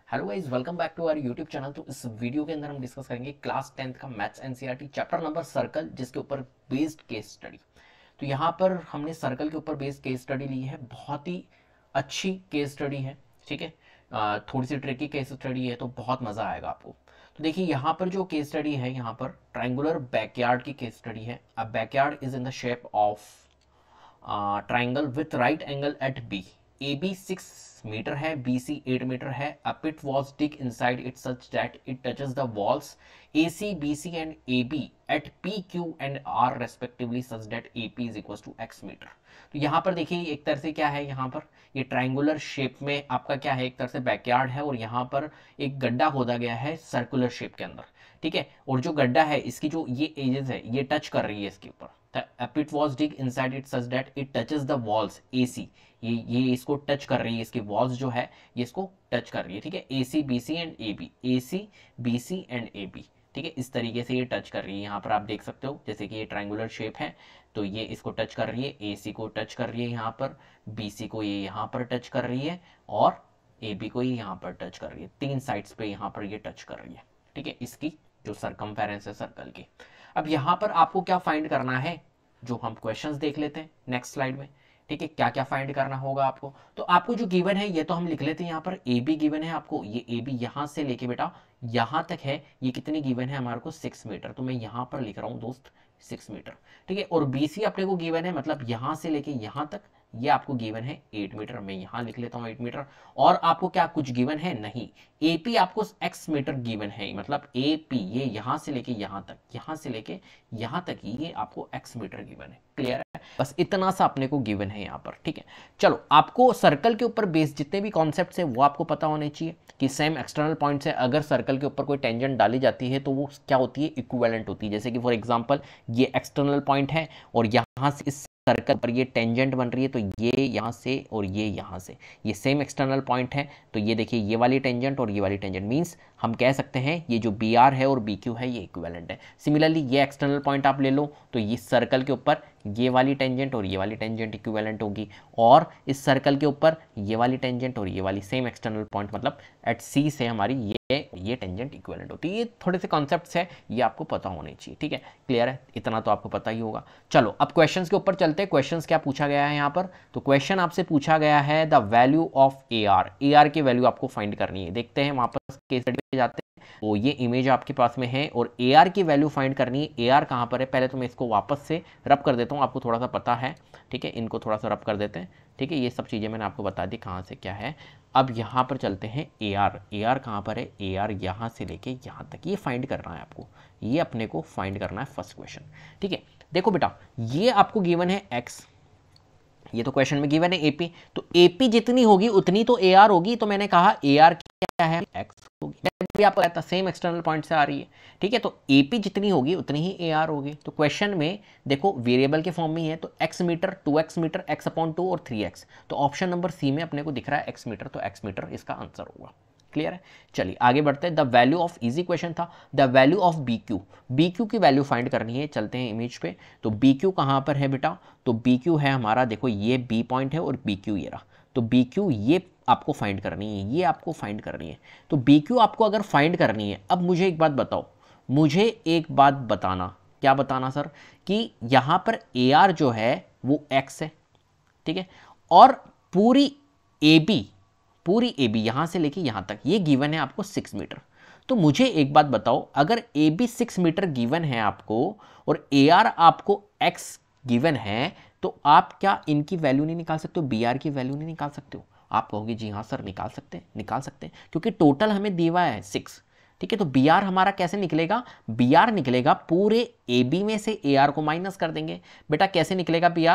Hello guys, welcome back to our YouTube channel. तो इस video के अंदर हम डिस्कस करेंगे क्लास 10th का maths NCERT chapter number circle, जिसके ऊपर बेस्ड केस स्टडी। तो यहाँ पर हमने सर्कल के ऊपर बेस्ड केस स्टडी ली है। बहुत ही अच्छी केस स्टडी है, ठीक है। थोड़ी सी ट्रिकी केस स्टडी है, तो बहुत मज़ा आएगा आपको। तो देखिए यहाँ पर जो केस स्टडी है, यहाँ पर ट्रायंगुलर बैकयार्ड की केस स्टडी है। A backyard is in the shape of triangle with right angle at B. A B 6 meter है, बी सी 8 मीटर है। A pit was dig inside it such that it touches the walls A C B C and A B at P Q and R respectively such that A P is equal to X meter. तो यहाँ पर देखिए एक तरह से क्या है, यहाँ पर ये ट्राइंगुलर शेप में आपका क्या है, एक तरह से बैकयार्ड है और यहाँ पर एक गड्ढा खोदा गया है सर्कुलर शेप के अंदर, ठीक है। और जो गड्ढा है इसकी जो ये एजेस है ये टच कर रही है इसके ऊपर। A pit was dig inside it such that it touches the walls AC। ये इसको टच कर रही है, इसकी वॉल्स जो है ये इसको टच कर रही है, ठीक है। AC BC and AB, AC BC and AB, ठीक है। इस तरीके से ये टच कर रही है। यहाँ पर आप देख सकते हो जैसे कि ये ट्रायंगुलर शेप है, तो ये इसको टच कर रही है, AC को टच कर रही है यहाँ पर, BC को ये यहाँ पर टच कर रही है और AB को ये यहाँ पर टच कर रही है। तीन साइड्स पे यहाँ पर ये टच कर रही है, ठीक है, इसकी जो सरकमफेरेंस है सर्कल की। अब यहाँ पर आपको क्या फाइंड करना है, जो हम क्वेश्चंस देख लेते हैं नेक्स्ट स्लाइड में, ठीक है। क्या क्या फाइंड करना होगा आपको, तो आपको जो गिवन है ये तो हम लिख लेते हैं। यहाँ पर ए बी गिवन है आपको, ये ए बी यहाँ से लेके बेटा यहाँ तक है, ये कितनी गिवन है हमारे को 6 मीटर। तो मैं यहाँ पर लिख रहा हूँ दोस्त 6 मीटर, ठीक है। और बी सी अपने को गिवन है, मतलब यहाँ से लेके यहाँ तक ये आपको गिवन है 8 मीटर। मैं यहाँ लिख लेता हूँ 8 मीटर। और आपको क्या कुछ गिवन है, नहीं। एपी आपको x मीटर गिवन है, मतलब एपी ये यहाँ से लेके यहाँ तक, यहाँ से लेके यहाँ तक ये आपको x मीटर गिवन है। क्लियर है, बस इतना सा अपने को गिवन है यहाँ पर, ठीक है। चलो, आपको सर्कल के ऊपर बेस्ड जितने भी कॉन्सेप्ट्स है वो आपको पता होने चाहिए कि सेम एक्सटर्नल पॉइंट से अगर सर्कल के ऊपर कोई टेंजेंट डाली जाती है तो वो क्या होती है, इक्विवेलेंट होती है। जैसे कि फॉर एग्जांपल ये एक्सटर्नल पॉइंट है और यहाँ से इस सर्कल पर ये टेंजेंट बन रही है, तो ये यहाँ से और ये यहाँ से, ये सेम एक्सटर्नल पॉइंट है। तो ये देखिए ये वाली टेंजेंट और ये वाली टेंजेंट, मींस हम कह सकते हैं ये जो बी आर है और बी क्यू है ये इक्विवेलेंट है। सिमिलरली ये एक्सटर्नल पॉइंट आप ले लो, तो ये सर्कल के ऊपर ये वाली टेंजेंट और ये वाली टेंजेंट इक्विवेलेंट होगी, और इस सर्कल के ऊपर ये वाली टेंजेंट और ये वाली सेम एक्सटर्नल पॉइंट, मतलब एट सी से हमारी ये टेंजेंट इक्विवेलेंट होती है। ये थोड़े से कॉन्सेप्ट्स है, ये आपको पता होने चाहिए, ठीक है। क्लियर है, इतना तो आपको पता ही होगा। चलो अब क्वेश्चंस के ऊपर चलते हैं। क्वेश्चंस क्या पूछा गया है यहाँ पर, तो क्वेश्चन आपसे पूछा गया है the value of A R की वैल्यू आपको फाइंड करनी है। देखते हैं वापस केस स्टडी पे जाते हैं। तो ये इमेज आपके पास में है और ए आर की वैल्यू फाइंड करनी है। ए आर कहाँ पर है, पहले तो मैं इसको वापस से रब कर देता हूँ, आपको थोड़ा सा पता है, ठीक है। इनको थोड़ा सा रब कर देते हैं, ठीक है। ये सब चीज़ें मैंने आपको बता दी कहाँ से क्या है। अब यहाँ पर चलते हैं ए आर कहाँ पर है, ए आर यहाँ से लेके यहाँ तक ये फाइंड करना है आपको, ये अपने को फाइंड करना है फर्स्ट क्वेश्चन, ठीक है। देखो बेटा ये आपको गिवन है x, ये तो क्वेश्चन में गिवन है एपी, तो एपी जितनी होगी उतनी तो ए आर होगी। तो मैंने कहा ए आर क्या है, x होगी। भी आपको कहता सेम एक्सटर्नल पॉइंट से आ रही है, ठीक है। तो एपी जितनी होगी उतनी ही ए आर होगी। तो क्वेश्चन में देखो वेरिएबल के फॉर्म में ही है, तो x metre, 2x metre, x/2 और 3x। तो ऑप्शन नंबर सी में अपने को दिख रहा है x मीटर, तो x मीटर इसका आंसर होगा। क्लियर है, चलिए आगे बढ़ते हैं। The value of, easy question था, the value of B Q की वैल्यू फाइंड करनी है। चलते हैं इमेज पे। तो बी क्यू कहाँ पर है बेटा, तो बी क्यू है हमारा, देखो ये बी पॉइंट है और बी क्यू ये रहा। तो बी क्यू ये आपको फाइंड करनी है, ये आपको फाइंड करनी है। तो बी क्यू आपको अगर फाइंड करनी है, अब मुझे एक बात बताओ, मुझे एक बात बताना, क्या बताना सर, कि यहाँ पर ए आर जो है वो x है, ठीक है, और पूरी ए बी यहाँ से लेके यहाँ तक ये गिवन है आपको 6 मीटर। तो मुझे एक बात बताओ, अगर ए बी 6 मीटर गिवन है आपको और ए आर आपको x गिवन है, तो आप क्या इनकी वैल्यू नहीं निकाल सकते हो, बी आर की वैल्यू नहीं निकाल सकते हो। आप कहोगे जी हाँ सर निकाल सकते हैं, क्योंकि टोटल हमें दिया है 6, ठीक है। तो बी आर हमारा कैसे निकलेगा, बी आर निकलेगा पूरे ए बी में से ए आर को माइनस कर देंगे। बेटा कैसे निकलेगा बी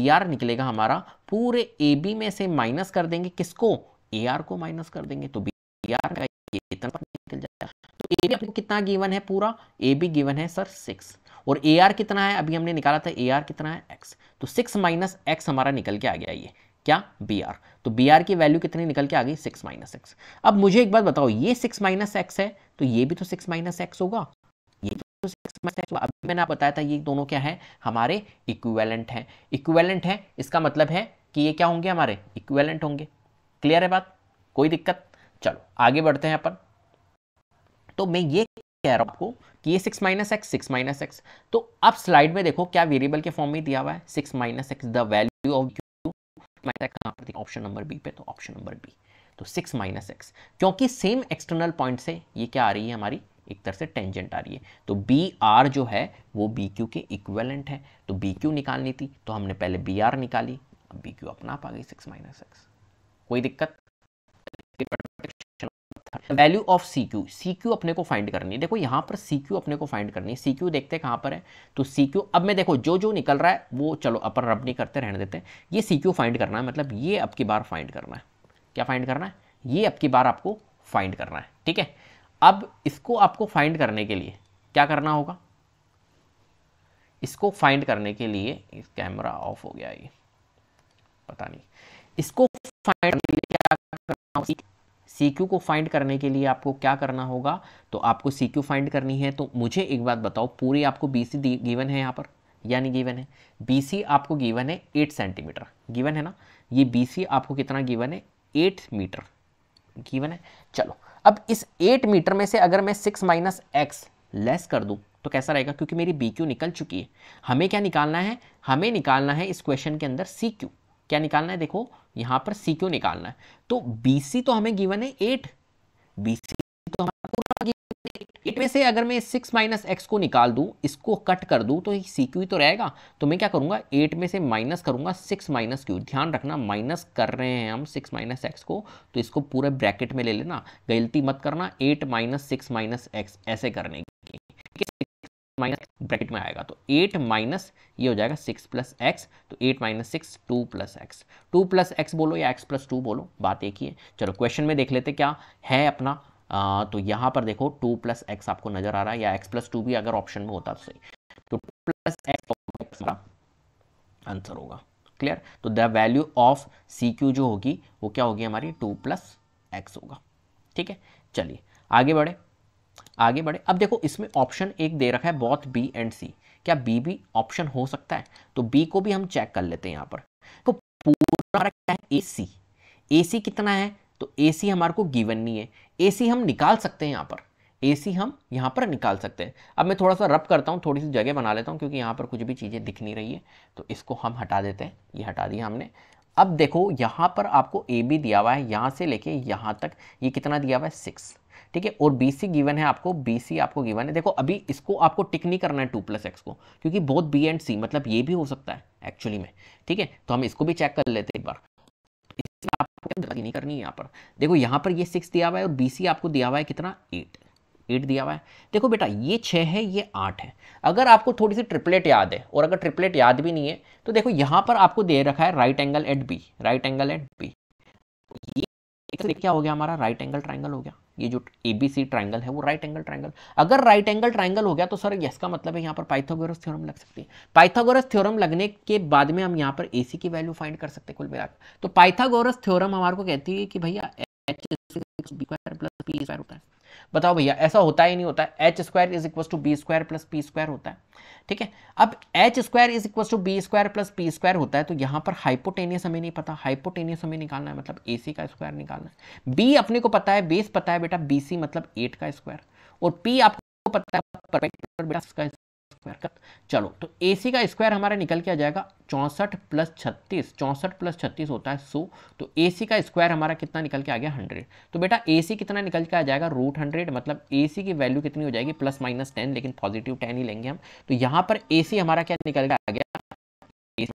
आर निकलेगा हमारा पूरे ए बी में से माइनस कर देंगे, किसको, ए आर को माइनस कर देंगे। तो बी आर का ये इतना निकल जाएगा। तो ए बी आपको कितना गिवन है, पूरा ए बी गिवन है सर 6, और ए आर कितना है, अभी हमने निकाला था, ए आर कितना है x। तो 6 माइनस x हमारा निकल के आ गया, ये क्या, बी आर। तो बी आर की वैल्यू कितनी निकल के आ गई, 6 माइनस एक्स। अब मुझे एक बात बताओ, ये 6 माइनस एक्स है तो ये भी तो 6 माइनस एक्स होगा, ये तो 6 माइनस एक्स होगा। अभी मैंने आपको बताया था ये दोनों क्या है, हमारे इक्विवेलेंट है। इक्विवेलेंट है इसका मतलब है कि ये क्या होंगे, हमारे इक्विवेलेंट होंगे। क्लियर है बात, कोई दिक्कत। चलो आगे बढ़ते हैं अपन। तो मैं ये कह रहा हूं आपको कि ये 6 माइनस एक्स 6 माइनस एक्स, तो अब स्लाइड में देखो क्या वेरिएबल के फॉर्म में दिया हुआ है 6 minus x, the value of Q कहां पर थी, ऑप्शन नंबर बी पे, तो ऑप्शन नंबर बी। तो 6 माइनस एक्स, क्योंकि सेम एक्सटर्नल पॉइंट से ये क्या आ रही है हमारी, एक तरह से टेंजेंट आ रही है, तो बी आर जो है वो बी क्यू के इक्विवेलेंट है, तो बी क्यू निकालनी थी तो हमने पहले बी आर निकाली, अब बी क्यू अपना आप आ गई 6 माइनस एक्स, कोई दिक्कत। Value of C Q, C Q अपने को फाइंड करनी है, देखो यहां पर सी क्यू अपने को फाइंड करनी है, सी क्यू देखते हैं कहां पर है, तो सी क्यू अब मैं देखो जो जो निकल रहा है वो चलो अपन रब नहीं करते, रहने देते हैं, ये सी क्यू फाइंड करना है, मतलब ये अब की बार फाइंड करना है, क्या फाइंड करना है, ये अब की बार आपको फाइंड करना है, ठीक है। अब इसको आपको फाइंड करने के लिए क्या करना होगा, इसको फाइंड करने के लिए, इस कैमरा ऑफ हो गया ये पता नहीं, इसको फाइंड करने के लिए क्या करना होगा, सी क्यू को फाइंड करने के लिए आपको क्या करना होगा, तो आपको सी क्यू फाइंड करनी है, तो मुझे एक बात बताओ, पूरी आपको बी सी गिवन है यहाँ पर या नहीं गिवन है, बी सी आपको गिवन है 8 सेंटीमीटर गिवन है ना, ये बी सी आपको कितना गिवन है 8 मीटर गिवन है। चलो अब इस 8 मीटर में से अगर मैं 6 माइनस एक्स लेस कर दूं तो कैसा रहेगा, क्योंकि मेरी बी क्यू निकल चुकी है, हमें क्या निकालना है, हमें निकालना है इस क्वेश्चन के अंदर सी क्यू, क्या निकालना है, देखो यहां पर सी क्यू निकालना है, तो बीसी तो हमें गिवन है 8, बीसी तो हमारा पूरा गिवन है 8 में से अगर मैं 6 माइनस एक्स को निकाल दूं, इसको कट कर दूं तो सी क्यू ही तो रहेगा, तो मैं क्या करूंगा 8 में से माइनस करूंगा 6 माइनस क्यू, ध्यान रखना माइनस कर रहे हैं हम 6 माइनस एक्स को, तो इसको पूरे ब्रैकेट में ले लेना, गलती मत करना 8 माइनस 6 माइनस एक्स ऐसे करने की, माइनस ब्रैकेट में आएगा, तो 8 माइनस ये हो जाएगा 6 प्लस एक्स, तो 8 minus 6 2 plus x, 2 plus x बोलो या x प्लस 2 बोलो, बात एक ही है। चलो क्वेश्चन में देख लेते क्या है अपना, तो यहाँ पर देखो 2 प्लस एक्स आपको नजर आ रहा है, या x प्लस 2 भी अगर ऑप्शन में होता तो सही, तो 2 प्लस एक्स आंसर होगा, क्लियर। तो the value of C Q जो होगी वो क्या होगी हमारी 2 प्लस एक्स होगा, ठीक है। चलिए आगे बढ़े, आगे बढ़े, अब देखो इसमें ऑप्शन एक दे रखा है बोथ बी एंड सी, क्या बी भी ऑप्शन हो सकता है, तो बी को भी हम चेक कर लेते हैं यहाँ पर, तो पूरा क्या है ए सी, ए सी कितना है, तो ए सी हमारे को गिवन नहीं है, ए सी हम निकाल सकते हैं यहाँ पर, ए सी हम यहाँ पर निकाल सकते हैं। अब मैं थोड़ा सा रब करता हूँ, थोड़ी सी जगह बना लेता हूँ, क्योंकि यहाँ पर कुछ भी चीज़ें दिख नहीं रही है, तो इसको हम हटा देते हैं, ये हटा दिया हमने। अब देखो यहाँ पर आपको ए बी दिया हुआ है, यहाँ से लेके यहाँ तक ये कितना दिया हुआ है 6, ठीक है, और BC गिवन है आपको, BC आपको गिवन है, देखो अभी इसको आपको टिक नहीं करना है 2 प्लस एक्स को, क्योंकि बोथ B एंड C, मतलब ये भी हो सकता है एक्चुअली में, ठीक है, तो हम इसको भी चेक कर लेते हैं एक बार, इसमें आपको गलती नहीं करनी है यहाँ पर, देखो यहाँ पर ये 6 दिया हुआ है और BC आपको दिया हुआ है कितना 8 दिया हुआ है, देखो बेटा ये 6 है ये 8 है, अगर आपको थोड़ी सी ट्रिपलेट याद है, और अगर ट्रिपलेट याद भी नहीं है तो देखो यहाँ पर आपको दे रखा है right angle at B, right angle at B, ये क्या हो गया हमारा राइट एंगल ट्राइंगल हो गया, ये जो एबीसी ट्राइंगल है वो राइट एंगल ट्राइंगल, अगर राइट एंगल ट्राइंगल हो गया तो सर इसका मतलब है यहाँ पर पाइथागोरस थ्योरम लग सकती है, पाइथागोरस थ्योरम लगने के बाद में हम यहाँ पर एसी की वैल्यू फाइंड कर सकते हैं कुल मिलाकर, तो पाइथागोरस थ्योरम हमारे को कहती है कि भैया H square plus P square होता है, बताओ भैया ऐसा होता ही नहीं होता है, H square is equal to B square plus P square होता है, ठीक है। अब H square is equal to B square plus P square होता है, तो यहाँ पर हाइपोटेनियस हमें नहीं पता, हाइपोटेनियस हमें निकालना है, मतलब एसी का स्क्वायर निकालना है, बी अपने को पता है, बेस पता है बेटा बीसी मतलब 8 का स्क्वायर, और पी आपको पता है परपेंडिकुलर बेटा इसका स्क्वायर। चलो तो AC का स्क्वायर हमारा निकल के आ जाएगा 64 प्लस 36, 64 प्लस 36 होता है 100, तो AC का स्क्वायर हमारा कितना निकल के आ गया 100, तो बेटा AC कितना निकल के आ जाएगा √100, मतलब AC की वैल्यू कितनी हो जाएगी प्लस माइनस 10, लेकिन पॉजिटिव 10 ही लेंगे हम, तो यहाँ पर AC हमारा क्या निकल के आ गया,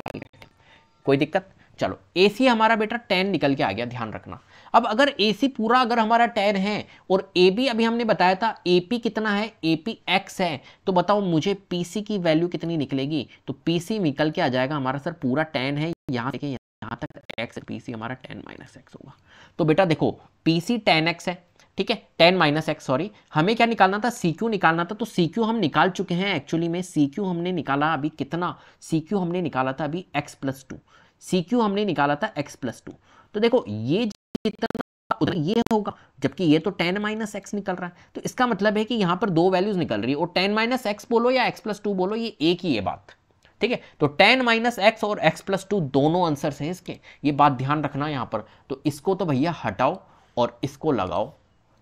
कोई दिक्कत। चलो AC हमारा बेटा 10 निकल के आ गया, ध्यान रखना। अब अगर AC पूरा अगर हमारा 10 है और AB अभी हमने बताया था AP कितना है, AP x है, तो बताओ मुझे PC की वैल्यू कितनी निकलेगी, तो PC निकल के आ जाएगा हमारा सर पूरा 10 है, यहाँ देखिए यहाँ तक x, PC हमारा 10 माइनस एक्स होगा, तो बेटा देखो PC 10x है, ठीक है, 10 माइनस एक्स, सॉरी हमें क्या निकालना था, CQ निकालना था, तो CQ हम निकाल चुके हैं एक्चुअली में, CQ हमने निकाला अभी कितना, CQ हमने निकाला था अभी x प्लस 2, CQ हमने निकाला था x प्लस 2, तो देखो ये जितना उधर ये होगा, जबकि ये तो 10 माइनस एक्स निकल रहा है, तो इसका मतलब है कि यहाँ पर दो वैल्यूज निकल रही है, और 10 माइनस एक्स बोलो या x प्लस 2 बोलो ये एक ही है बात, ठीक है, तो 10 माइनस एक्स और x प्लस 2 दोनों आंसर हैं इसके, ये बात ध्यान रखना यहाँ पर, तो इसको तो भैया हटाओ और इसको लगाओ,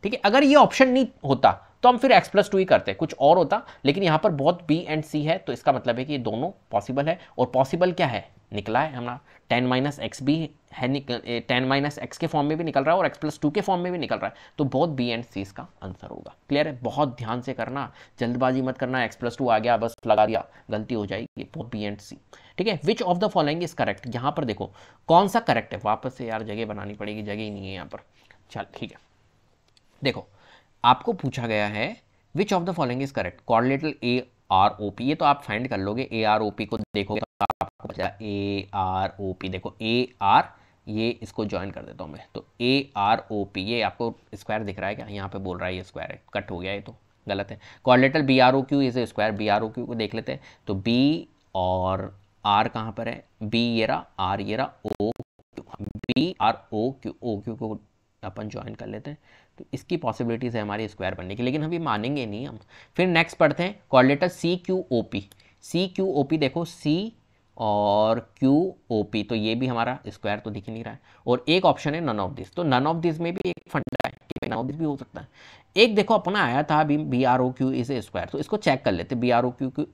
ठीक है। अगर ये ऑप्शन नहीं होता तो हम फिर x+2 ही करते, कुछ और होता, लेकिन यहाँ पर बहुत b एंड c है, तो इसका मतलब है कि ये दोनों पॉसिबल है। और पॉसिबल क्या है, निकला है हमारा 10 - x भी है, 10 - x के फॉर्म में भी निकल रहा है और x+2 के फॉर्म में भी निकल रहा है, तो बहुत b एंड c इसका आंसर होगा। क्लियर है, बहुत ध्यान से करना, जल्दबाजी मत करना, x+2 आ गया बस लगा दिया, गलती हो जाएगी, बहुत b एंड c, ठीक है। Which of the following is correct, यहाँ पर देखो कौन सा करेक्ट है, वापस से यार जगह बनानी पड़ेगी, जगह ही नहीं है यहाँ पर। चल ठीक है, देखो आपको पूछा गया है which of the following is correct, coordinator AROP, ये तो आप फाइंड कर लोगे, AROP को देखोगे तो आपको पता है AROP, देखो AR, ये इसको ज्वाइन कर देता हूँ मैं, तो AROP, ये आपको स्क्वायर दिख रहा है क्या, यहाँ पे बोल रहा है ये स्क्वायर है, कट हो गया, ये तो गलत है। Coordinator BROQ is a square, BROQ को देख लेते हैं, तो B और R कहाँ पर है, B ये रहा, R ये रहा, OQ, BROQ, OQ को अपन ज्वाइन कर लेते हैं, तो इसकी पॉसिबिलिटीज है हमारी स्क्वायर बनने की, लेकिन अभी मानेंगे नहीं हम। फिर नेक्स्ट पढ़ते हैं कोऑर्डिनेटर CQOP, CQOP देखो C और QOP, तो ये भी हमारा स्क्वायर तो दिख ही नहीं रहा है, और एक ऑप्शन है नन ऑफ दिस, तो नन ऑफ दिस में भी एक फंडा है कि नन ऑफ दिस भी हो सकता है। एक देखो अपना आया था अभी BROQ इज ए स्क्वायर, तो इसको चेक कर लेते, BROQ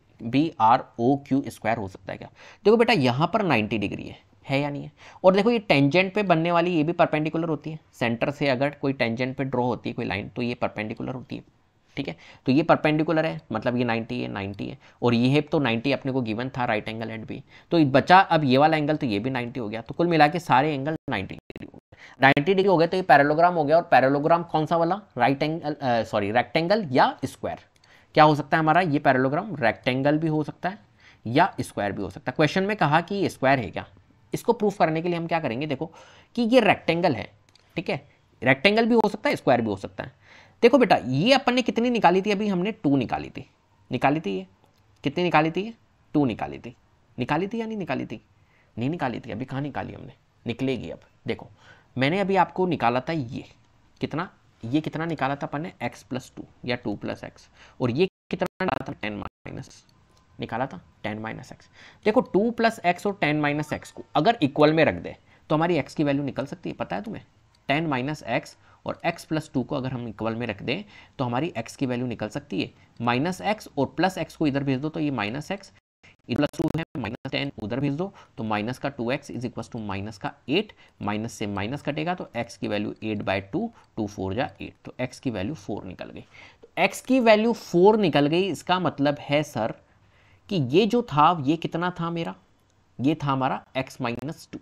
स्क्वायर हो सकता है क्या। देखो बेटा यहाँ पर 90 डिग्री है या नहीं है, और देखो ये टेंजेंट पे बनने वाली ये भी परपेंडिकुलर होती है, सेंटर से अगर कोई टेंजेंट पे ड्रॉ होती है कोई लाइन तो ये परपेंडिकुलर होती है, ठीक है। तो ये परपेंडिकुलर है, मतलब ये 90 है, और ये तो 90 अपने को गिवन था राइट एंगल एंड भी, तो बचा अब ये वाला एंगल, तो ये भी 90 हो गया, तो कुल मिला के सारे एंगल 90 डिग्री हो गए। 90 डिग्री हो गए तो ये पैरेललोग्राम हो गया, और पैरेललोग्राम कौन सा वाला, राइट एंगल सॉरी रेक्टेंगल या स्क्वायर, क्या हो सकता है हमारा ये पैरेललोग्राम, रेक्टेंगल भी हो सकता है या स्क्वायर भी हो सकता है। क्वेश्चन में कहा कि ये स्क्वायर है क्या, इसको प्रूफ करने के लिए हम क्या करेंगे, देखो कि ये रेक्टेंगल है, ठीक है, रेक्टेंगल भी हो सकता है स्क्वायर भी हो सकता है। देखो बेटा ये अपन ने कितनी निकाली थी, अभी हमने 2 निकाली थी, ये कितनी निकाली थी, 2 निकाली थी या नहीं निकाली थी, नहीं निकाली थी, अभी कहाँ निकाली हमने, निकलेगी अब। देखो मैंने अभी आपको निकाला था ये कितना निकाला था अपन ने, x+2 या 2+x, और ये कितना निकाला था, 10 - निकाला था 10 - x। देखो 2+x और 10 - x को अगर इक्वल में रख दे तो हमारी x की वैल्यू निकल सकती है, पता है तुम्हें, 10 - x और x+2 को अगर हम इक्वल में रख दें तो हमारी x की वैल्यू निकल सकती है, -x और +x को इधर भेज दो तो ये -x, +2 है, -10 उधर भेज दो तो माइनस का 2x is equal to minus का 8, माइनस से माइनस कटेगा तो x की वैल्यू 8/2, 2 4 जा 8, तो x की वैल्यू 4 निकल गई। तो x की वैल्यू 4 निकल गई, इसका मतलब है सर कि ये जो था ये कितना था मेरा, ये था हमारा x-2,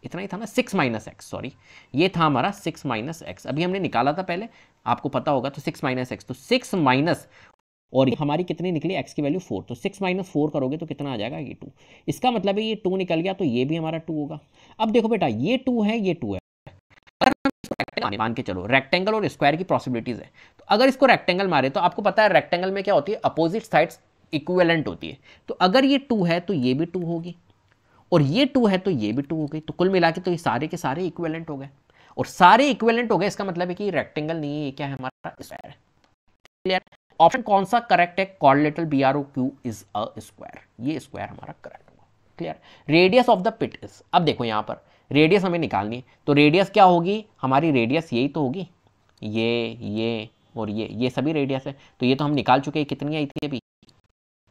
इतना ही था ना, 6 - x, सॉरी ये था हमारा 6 - x, अभी हमने निकाला था पहले, आपको पता होगा, तो 6 - x, तो 6 माइनस, और हमारी कितनी निकली x की वैल्यू 4, तो 6 - 4 करोगे तो कितना आ जाएगा, ये 2, इसका मतलब है ये 2 निकल गया, तो ये भी हमारा 2 होगा। अब देखो बेटा ये 2 है, ये 2 है, अगर हम इसको रेक्टेंगल मान के चलो, रेक्टेंगल और स्क्वायर की पॉसिबिलिटीज है, तो अगर इसको रेक्टेंगल मारे तो आपको पता है रेक्टेंगल में क्या होती है, अपोजिट साइड्स इक्विवेलेंट होती है, तो अगर ये 2 है तो ये भी 2 होगी, और ये 2 है तो ये भी 2 हो गई, तो कुल मिला के तो ये सारे के सारे इक्विवेलेंट हो गए, और सारे इक्विवेलेंट हो गए, इसका मतलब है कि रेक्टेंगल नहीं है, ये क्या है हमारा स्क्वायर है। क्लियर, ऑप्शन कौन सा करेक्ट है, coordinator BROQ is a square, ये स्क्वायर हमारा करेक्ट होगा। Clear, radius of the pit is, अब देखो यहां पर रेडियस हमें निकालनी है, तो रेडियस क्या होगी हमारी, रेडियस यही तो होगी, ये और ये सभी रेडियस है, तो ये तो हम निकाल चुके हैं, कितनी आई थी अभी,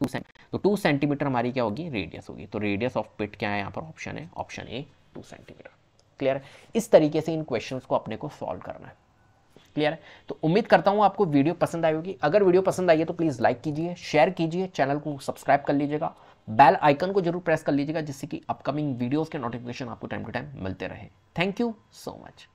2 सेंटीमीटर, तो 2 सेंटीमीटर हमारी क्या होगी, रेडियस होगी, तो रेडियस ऑफ पिट क्या है यहाँ पर, ऑप्शन है ऑप्शन ए 2 सेंटीमीटर। क्लियर है, इस तरीके से इन क्वेश्चंस को अपने को सॉल्व करना है। क्लियर है, तो उम्मीद करता हूं आपको वीडियो पसंद आई होगी, अगर वीडियो पसंद आई है तो प्लीज लाइक कीजिए, शेयर कीजिए, चैनल को सब्सक्राइब कर लीजिएगा, बेल आइकन को जरूर प्रेस कर लीजिएगा, जिससे कि अपकमिंग वीडियोस के नोटिफिकेशन आपको टाइम टू टाइम मिलते रहे। Thank you so much.